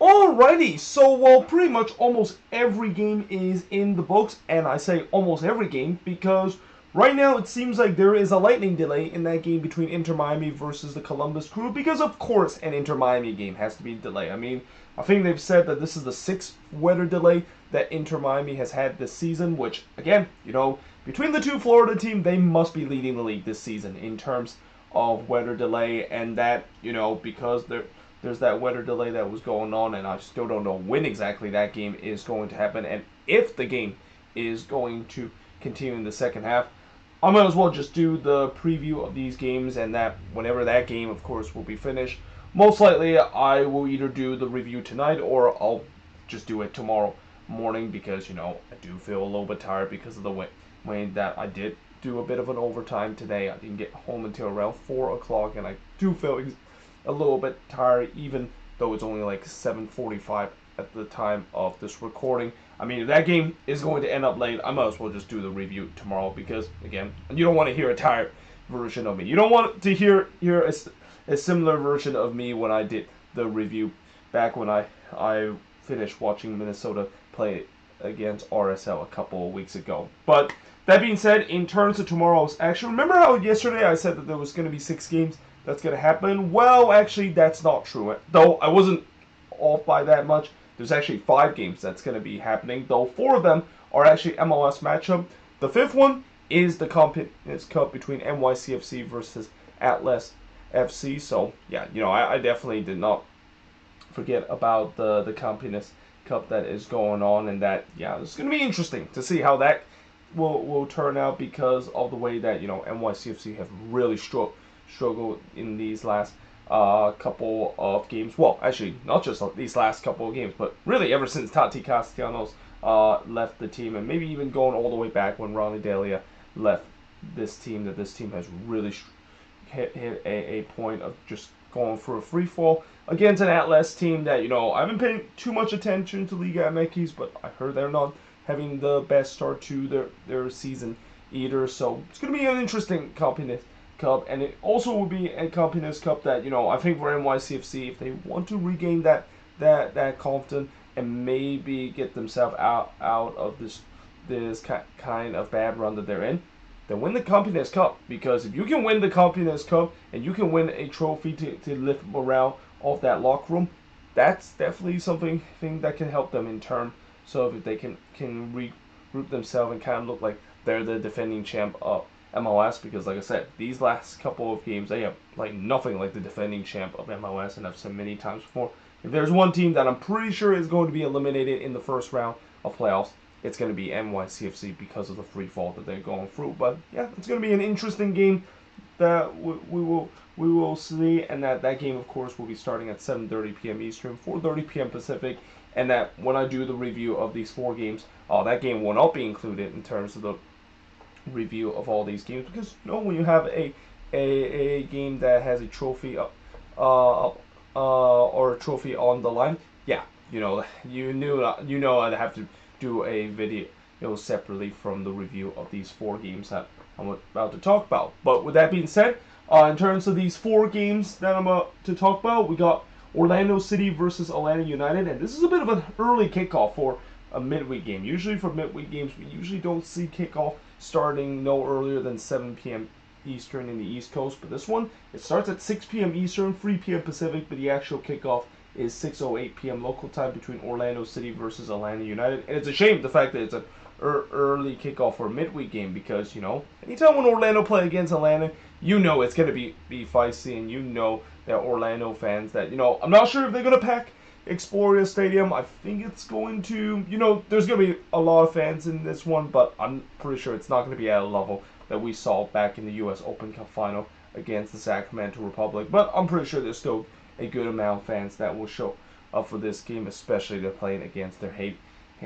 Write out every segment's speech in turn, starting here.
Alrighty, so well, pretty much almost every game is in the books, and I say almost every game because right now it seems like there is a lightning delay in that game between Inter Miami versus the Columbus Crew because, of course, an Inter Miami game has to be delayed. I mean, I think they've said that this is the sixth weather delay that Inter Miami has had this season, which, again, between the two Florida teams, they must be leading the league this season in terms of weather delay, and that, because there's that weather delay that was going on, and I still don't know when exactly that game is going to happen, and if the game is going to continue in the second half. I might as well just do the preview of these games, and that whenever that game, of course, will be finished. Most likely, I will either do the review tonight or I'll just do it tomorrow morning because, I do feel a little bit tired because of the way that I did do a bit of an overtime today. I didn't get home until around 4 o'clock, and I do feel a little bit tired, even though it's only like 7:45 at the time of this recording. I mean, if that game is going to end up late, I might as well just do the review tomorrow because, again, you don't want to hear a tired version of me. You don't want to hear a similar version of me when I did the review back when I finished watching Minnesota play against RSL a couple of weeks ago. But that being said, in terms of tomorrow's action, remember how yesterday I said that there was going to be 6 games that's going to happen? Well, actually, that's not true. Though I wasn't off by that much. There's actually 5 games that's going to be happening, though 4 of them are actually MLS matchup. The 5th one is the Campeones Cup between NYCFC versus Atlas FC. So, yeah, I definitely did not forget about the Campeones Cup that is going on, and that, yeah, it's going to be interesting to see how that will turn out because of the way that, NYCFC have really struggled in these last couple of games. Well, actually, not just these last couple of games, but really ever since Tati Castellanos left the team, and maybe even going all the way back when Ronnie Delia left this team, that this team has really hit a point of just going for a free fall against an Atlas team that, I haven't paid too much attention to Liga MX, but I heard they're not having the best start to their season either. So it's going to be an interesting Campeones Cup, and it also will be a Campeones Cup that, I think for NYCFC, if they want to regain that confidence and maybe get themselves out of this kind of bad run that they're in, then win the Campeones Cup. Because if you can win the Campeones Cup and you can win a trophy to lift morale off that locker room, that's definitely something that can help them in terms. So if they can regroup themselves and kind of look like they're the defending champ of MLS, because like I said, these last couple of games, they have like nothing like the defending champ of MLS, and I've said many times before, if there's one team that I'm pretty sure is going to be eliminated in the first round of playoffs, it's going to be NYCFC because of the free fall that they're going through. But yeah, it's going to be an interesting game that we will see, and that game, of course, will be starting at 7:30 p.m. Eastern, 4:30 p.m. Pacific, and that when I do the review of these 4 games, that game will not be included in terms of the review of all these games, because when you have a game that has a trophy or a trophy on the line, yeah, I'd have to do a video separately from the review of these 4 games that I'm about to talk about. But with that being said, in terms of these 4 games that I'm about to talk about, we got Orlando City versus Atlanta United, and this is a bit of an early kickoff for a midweek game. Usually for midweek games, we usually don't see kickoff starting no earlier than 7 p.m. Eastern in the East Coast, but this one, it starts at 6 p.m. Eastern, 3 p.m. Pacific, but the actual kickoff is 6:08 p.m. local time between Orlando City versus Atlanta United. And it's a shame the fact that it's an early kickoff for a midweek game, because anytime when Orlando play against Atlanta, it's going to be feisty, and that Orlando fans that I'm not sure if they're going to pack Exploria Stadium. I think it's going to, there's going to be a lot of fans in this one, but I'm pretty sure it's not going to be at a level that we saw back in the U.S. Open Cup final against the Sacramento Republic. But I'm pretty sure there's still a good amount of fans that will show up for this game, especially they're playing against their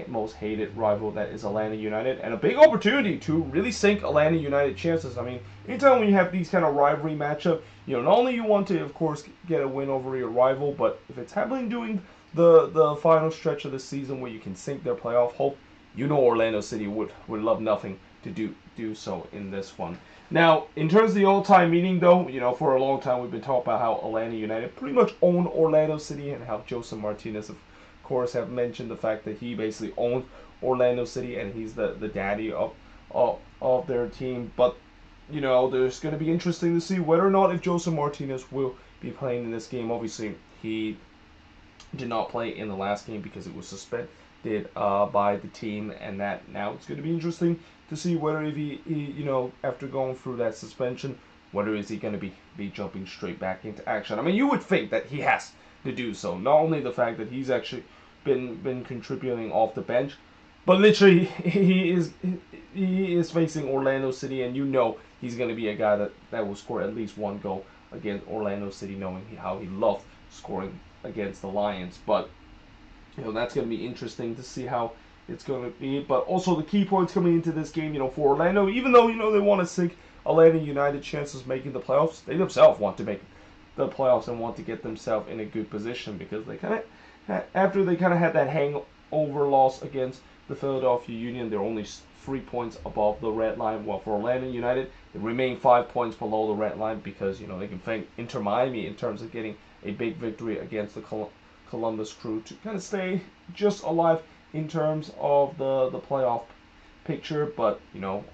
most hated rival, that is Atlanta United, and a big opportunity to really sink Atlanta United chances. I mean, anytime when you have these kind of rivalry matchup, not only you want to, of course, get a win over your rival, but if it's happening during the final stretch of the season where you can sink their playoff hope, Orlando City would love nothing to do so in this one. Now, in terms of the all-time meeting, though, for a long time we've been talking about how Atlanta United pretty much own Orlando City, and how Joseph Martinez, of course, have mentioned the fact that he basically owns Orlando City and he's the daddy of their team. But there's going to be interesting to see whether or not if Joseph Martinez will be playing in this game. Obviously, he did not play in the last game because it was suspended by the team, and that now it's going to be interesting to see whether if he after going through that suspension, whether is he going to be jumping straight back into action. I mean, you would think that he has to do so. Not only the fact that he's actually been contributing off the bench, but literally he is facing Orlando City, and he's going to be a guy that will score at least one goal against Orlando City, knowing how he loved scoring against the Lions. But that's going to be interesting to see how it's going to be. But also the key points coming into this game, for Orlando, even though they want to sink Atlanta United chances making the playoffs, they themselves want to make the playoffs and want to get themselves in a good position, because they after they had that hangover loss against the Philadelphia Union, they're only 3 points above the red line. While for Orlando United, they remain 5 points below the red line, because they can thank Inter Miami in terms of getting a big victory against the Columbus Crew to kind of stay just alive in terms of the playoff picture. But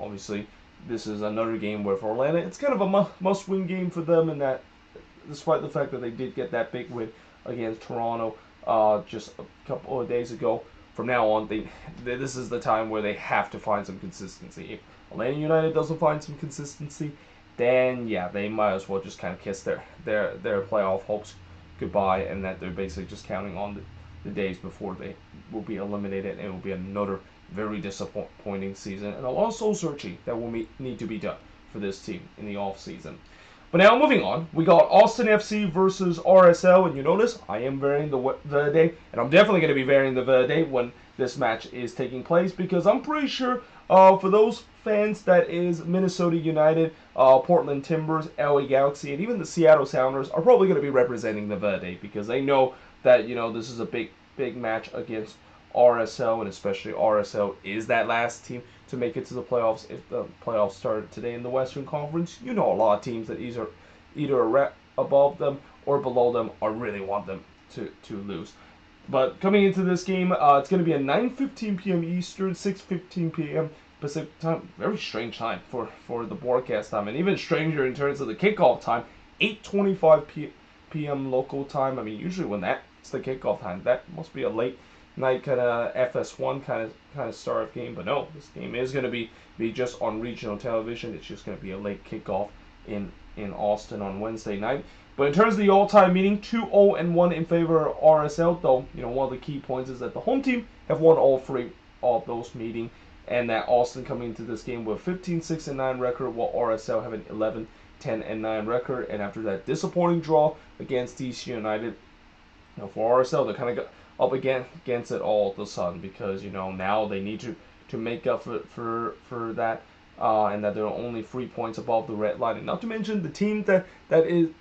obviously this is another game where for Atlanta it's kind of a must-win game for them, and that despite the fact that they did get that big win against Toronto just a couple of days ago, from now on this is the time where they have to find some consistency. If Atlanta United doesn't find some consistency, then yeah, they might as well just kind of kiss their playoff hopes goodbye, and that they're basically just counting on the days before they will be eliminated, and it will be another very disappointing season and a lot of soul searching that will need to be done for this team in the off season. But now moving on, we got Austin FC versus RSL, and you notice I am wearing the Verde, and I'm definitely going to be wearing the Verde when this match is taking place, because I'm pretty sure for those fans that is Minnesota United, Portland Timbers, LA Galaxy, and even the Seattle Sounders are probably going to be representing the Verde, because they know that this is a big match against RSL, and especially RSL is that last team to make it to the playoffs if the playoffs started today in the Western Conference. A lot of teams that either above them or below them or really want them to lose. But coming into this game, it's going to be a 9:15 p.m. Eastern, 6:15 p.m. Pacific time. Very strange time for the broadcast time, and even stranger in terms of the kickoff time, 8:25 p.m. local time. I mean, usually when that's the kickoff time, that must be a late night kind of FS1 kind of start game. But no, this game is going to be just on regional television. It's just going to be a late kickoff in Austin on Wednesday night. But in terms of the all-time meeting, 2-0-1 in favor of RSL. Though one of the key points is that the home team have won all 3 of those meetings, and that Austin coming into this game with 15-6-9 record, while RSL have an 11-10-9 record. And after that disappointing draw against DC United, for RSL, they're kind of up against it all of a sudden, because now they need to make up for that, and that they're only 3 points above the red line. And not to mention the team that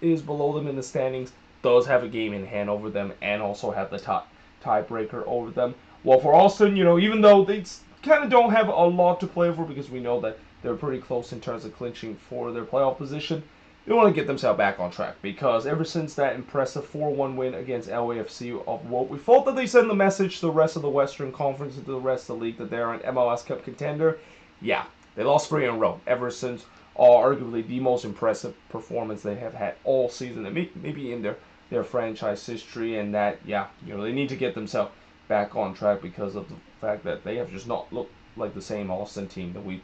is below them in the standings does have a game in hand over them, and also have the tiebreaker over them. Well, for Austin, even though they kind of don't have a lot to play for, because we know that they're pretty close in terms of clinching for their playoff position, they want to get themselves back on track, because ever since that impressive 4-1 win against LAFC, of what we thought that they send the message to the rest of the Western Conference and to the rest of the league that they're an MLS Cup contender, yeah, they lost 3 in a row ever since arguably the most impressive performance they have had all season, and maybe in their franchise history. And that, yeah, they need to get themselves back on track, because of the fact that they have just not looked like the same Austin team that we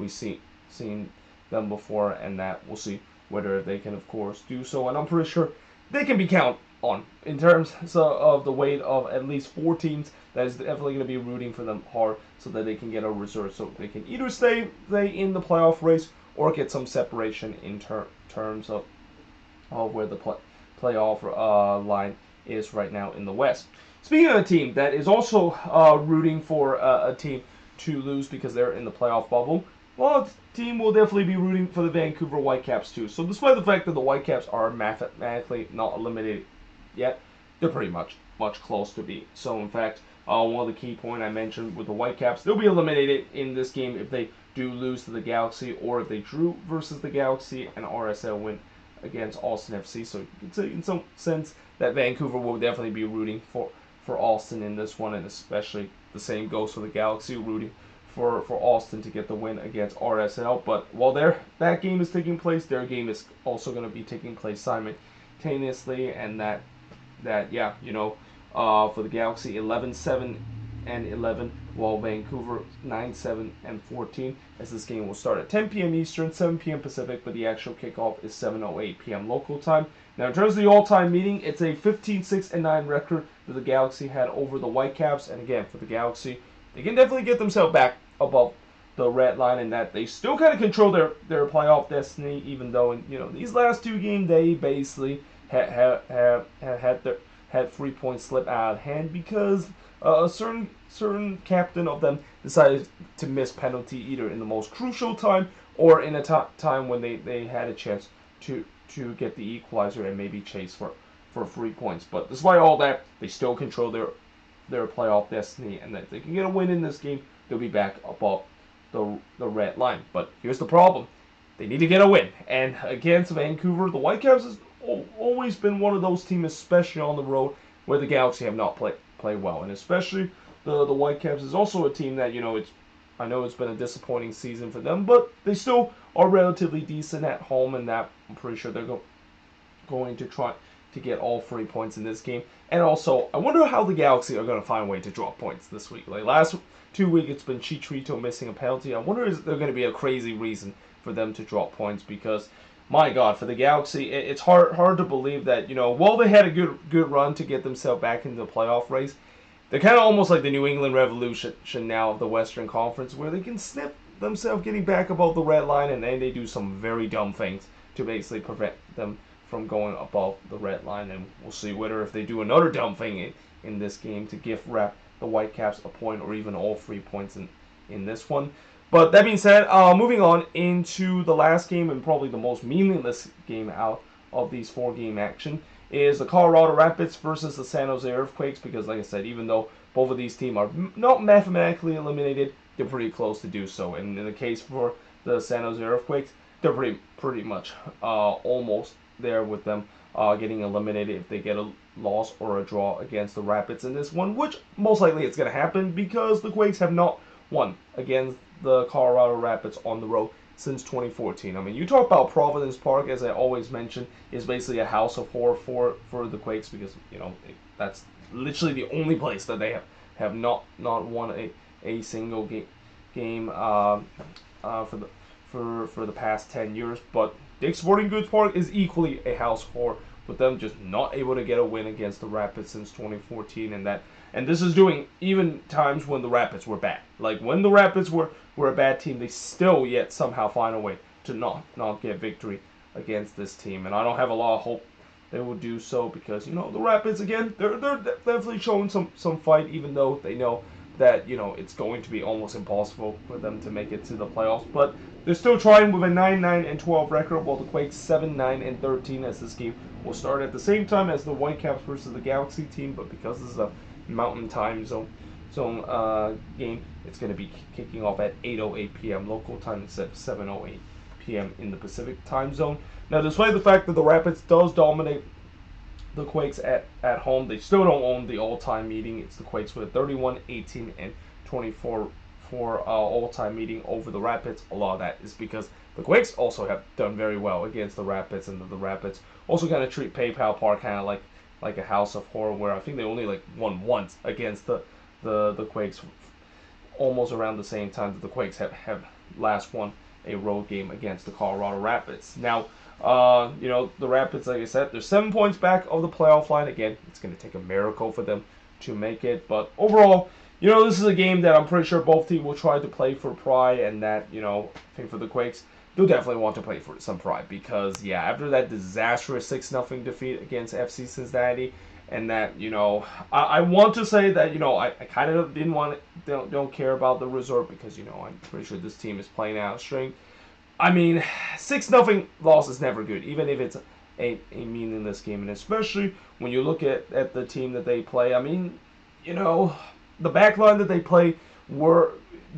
seen them before, and that we'll see whether they can, of course, do so. And I'm pretty sure they can be counted on in terms of the weight of at least 4 teams that is definitely going to be rooting for them hard, so that they can get a result, so they can either stay in the playoff race or get some separation in terms of where the playoff line is right now in the West. Speaking of a team that is also rooting for a team to lose because they're in the playoff bubble, well, the team will definitely be rooting for the Vancouver Whitecaps too. So despite the fact that the Whitecaps are mathematically not eliminated yet, they're pretty much close to be. So in fact, one of the key points I mentioned with the Whitecaps, they'll be eliminated in this game if they do lose to the Galaxy, or if they drew versus the Galaxy and RSL win against Austin FC. So you could say in some sense that Vancouver will definitely be rooting for Austin in this one, and especially the same goes for the Galaxy, rooting for Austin to get the win against RSL. But while that game is taking place, their game is also going to be taking place simultaneously, and yeah, for the Galaxy 11-7 and 11, while Vancouver 9-7 and 14, as this game will start at 10 p.m. Eastern, 7 p.m. Pacific, but the actual kickoff is 7:08 p.m. local time. Now, in terms of the all-time meeting, it's a 15-6-9 record that the Galaxy had over the Whitecaps, and again, for the Galaxy, they can definitely get themselves back above the red line, and that they still kind of control their playoff destiny, even though in these last two games they basically had 3 points slip out of hand because a certain captain of them decided to miss penalty either in the most crucial time or in a time when they had a chance to get the equalizer and maybe chase for 3 points. But despite all that, they still control their playoff destiny, and that if they can get a win in this game, they'll be back above the red line. But here's the problem. They need to get a win. And against Vancouver, the Whitecaps has always been one of those teams, especially on the road, where the Galaxy have not played well. And especially the Whitecaps is also a team that, I know it's been a disappointing season for them, but they still are relatively decent at home, and that I'm pretty sure they're going to try to get all 3 points in this game. And also, I wonder how the Galaxy are going to find a way to draw points this week. Like last 2 weeks, it's been Chicharito missing a penalty. I wonder is there going to be a crazy reason for them to drop points, because my God, for the Galaxy, it's hard to believe that, while they had a good run to get themselves back into the playoff race, they're kind of almost like the New England Revolution now of the Western Conference, where they can snip themselves getting back above the red line, and then they do some very dumb things to basically prevent them from going above the red line. And we'll see whether if they do another dumb thing in this game to gift wrap the Whitecaps a point or even all 3 points in this one. But that being said, moving on into the last game and probably the most meaningless game out of these 4-game action is the Colorado Rapids versus the San Jose Earthquakes, because like I said, even though both of these teams are not mathematically eliminated, they're pretty close to do so. And in the case for the San Jose Earthquakes, they're pretty much almost there with them getting eliminated if they get a loss or a draw against the Rapids in this one, which most likely it's going to happen because the Quakes have not won against the Colorado Rapids on the road since 2014. I mean, you talk about Providence Park, as I always mention, is basically a house of horror for the Quakes, because that's literally the only place that they have not won a single game for the past 10 years. But Dick's Sporting Goods Park is equally a house of horror, with them just not able to get a win against the Rapids since 2014, and this is doing even times when the Rapids were bad. Like when the Rapids were a bad team, they still yet somehow find a way to not get victory against this team. And I don't have a lot of hope they will do so, because the Rapids, again, they're definitely showing some fight, even though they know that it's going to be almost impossible for them to make it to the playoffs. But they're still trying with a 9-9-12 record, while the Quakes 7-9-13, as this game will start at the same time as the Whitecaps versus the Galaxy team. But because this is a Mountain Time Zone game, it's going to be kicking off at 8:08 p.m. local time instead of 7:08 p.m. in the Pacific Time Zone. Now, despite the fact that the Rapids does dominate the Quakes at home, they still don't own the all-time meeting. It's the Quakes with a 31-18-24 all-time meeting over the Rapids. A lot of that is because the Quakes also have done very well against the Rapids, and the Rapids also kind of treat PayPal Park kind of like a house of horror, where I think they only won once against the Quakes, almost around the same time that the Quakes have last won a road game against the Colorado Rapids. Now, the Rapids, like I said, they're 7 points back of the playoff line. Again, it's going to take a miracle for them to make it, but overall, this is a game that I'm pretty sure both teams will try to play for pride, and that, I think for the Quakes, they'll definitely want to play for some pride, because, yeah, after that disastrous 6-0 defeat against FC Cincinnati, and that, I want to say that, I kind of don't care about the result, because, I'm pretty sure this team is playing out of strength. I mean, 6-0 loss is never good, even if it's a meaningless game, and especially when you look at the team that they play. I mean, the back line that they play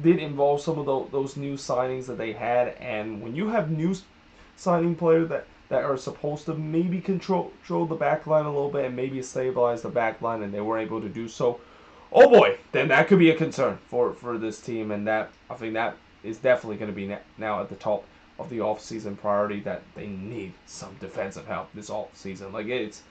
did involve some of those new signings that they had, and when you have new signing players that are supposed to maybe control the back line a little bit and maybe stabilize the back line, and they were able to do so, oh boy, then that could be a concern for this team, and that I think that is definitely going to be now at the top of the off-season priority, that they need some defensive help this off-season. Like it's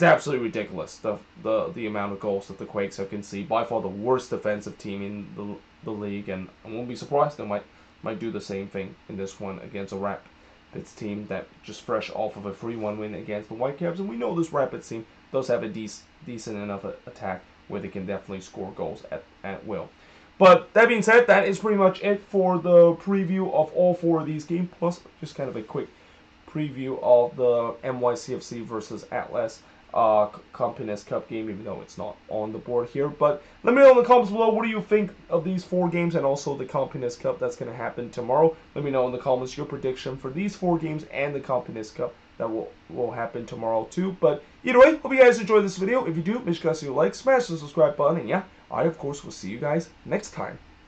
absolutely ridiculous the amount of goals that the Quakes have conceded. By far the worst defensive team in the league, and I won't be surprised they might do the same thing in this one against a Rapids team that just fresh off of a 3-1 win against the Whitecaps, and we know this Rapids team does have a decent enough attack where they can definitely score goals at will. But that being said, that is pretty much it for the preview of all 4 of these games, plus just kind of a quick preview of the NYCFC versus Atlas Campeones Cup game, even though it's not on the board here. But let me know in the comments below, what do you think of these 4 games and also the Campeones Cup that's going to happen tomorrow. Let me know in the comments your prediction for these 4 games and the Campeones Cup that will happen tomorrow too. But either way, hope you guys enjoyed this video. If you do, make sure you guys like, smash the subscribe button, and yeah, I of course will see you guys next time.